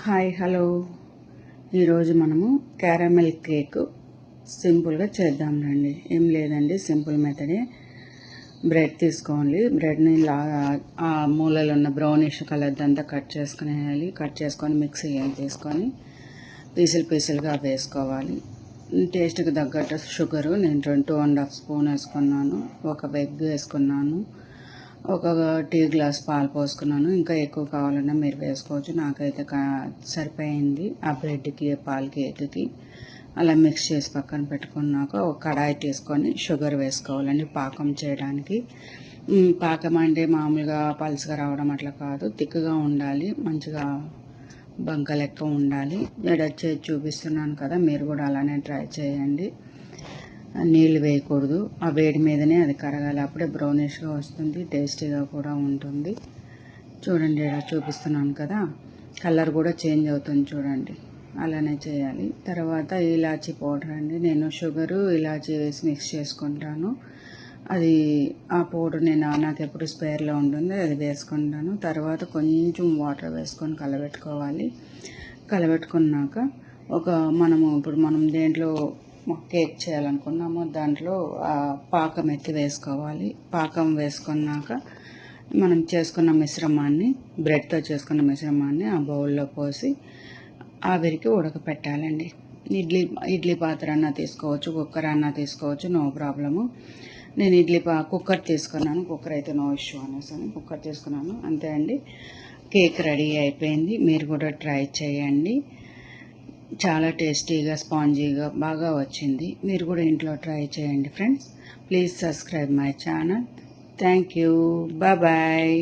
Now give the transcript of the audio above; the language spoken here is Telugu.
హాయ్ హలో ఈరోజు మనము క్యారమెల్ కేక్ సింపుల్గా చేద్దాం రండి. ఏం లేదండి, సింపుల్ మెథడే. బ్రెడ్ తీసుకోవాలి. బ్రెడ్ని ఆ మూలలో ఉన్న బ్రౌనిష్ కలర్ అంతా కట్ చేసుకునేయాలి. కట్ చేసుకొని మిక్సీ తీసుకొని పీసులుగా వేసుకోవాలి. టేస్ట్కి తగ్గట్టు షుగరు నేను 2.5 స్పూన్ వేసుకున్నాను. ఒక ఎగ్ వేసుకున్నాను. ఒక టీ గ్లాస్ పాలు పోసుకున్నాను. ఇంకా ఎక్కువ కావాలన్నా మీరు వేసుకోవచ్చు. నాకైతే సరిపోయింది ఆ బ్రెడ్కి, పాలకి, ఎగ్కి. అలా మిక్స్ చేసి పక్కన పెట్టుకున్నాక ఒక కడాయి తీసుకొని షుగర్ వేసుకోవాలండి పాకం చేయడానికి. పాకం అంటే మామూలుగా పలుసుగా రావడం అట్లా కాదు, తిక్కుగా ఉండాలి, మంచిగా బంక లెక్క ఉండాలి. చేసి చూపిస్తున్నాను కదా, మీరు కూడా అలానే ట్రై చేయండి. నీళ్ళు వేయకూడదు, ఆ వేడి మీదనే అది కరగాలి. అప్పుడే బ్రౌనిష్గా వస్తుంది, టేస్టీగా కూడా ఉంటుంది. చూడండి, ఇలా చూపిస్తున్నాను కదా, కలర్ కూడా చేంజ్ అవుతుంది చూడండి. అలానే చేయాలి. తర్వాత ఇలాచీ పౌడర్ అండి, నేను షుగరు ఇలాచీ వేసి మిక్స్ చేసుకుంటాను. అది ఆ పౌడర్ నాకు ఎప్పుడు స్పేర్లో ఉంటుంది, అది వేసుకుంటాను. తర్వాత కొంచెం వాటర్ వేసుకొని కలబెట్టుకోవాలి. కలబెట్టుకున్నాక ఇప్పుడు మనం దేంట్లో కేక్ చేయాలనుకున్నామో దాంట్లో పాకం ఎత్తి వేసుకోవాలి. పాకం వేసుకున్నాక మనం చేసుకున్న మిశ్రమాన్ని, బ్రెడ్తో చేసుకున్న మిశ్రమాన్ని ఆ బౌల్లో పోసి ఆవిరికి ఉడకపెట్టాలండి. ఇడ్లీ పాత్ర అన్నా తీసుకోవచ్చు, కుక్కర్ అన్నా తీసుకోవచ్చు, నో ప్రాబ్లము. నేను కుక్కర్ తీసుకున్నాను. కుక్కర్ అయితే నో ఇష్యూ అనేసి కుక్కర్ తీసుకున్నాను. అంతే అండి, కేక్ రెడీ అయిపోయింది. మీరు కూడా ట్రై చేయండి. చాలా టేస్టీగా, స్పాంజీగా బాగా వచ్చింది. మీరు కూడా ఇంట్లో ట్రై చేయండి friends. Please subscribe my channel. Thank you. Bye.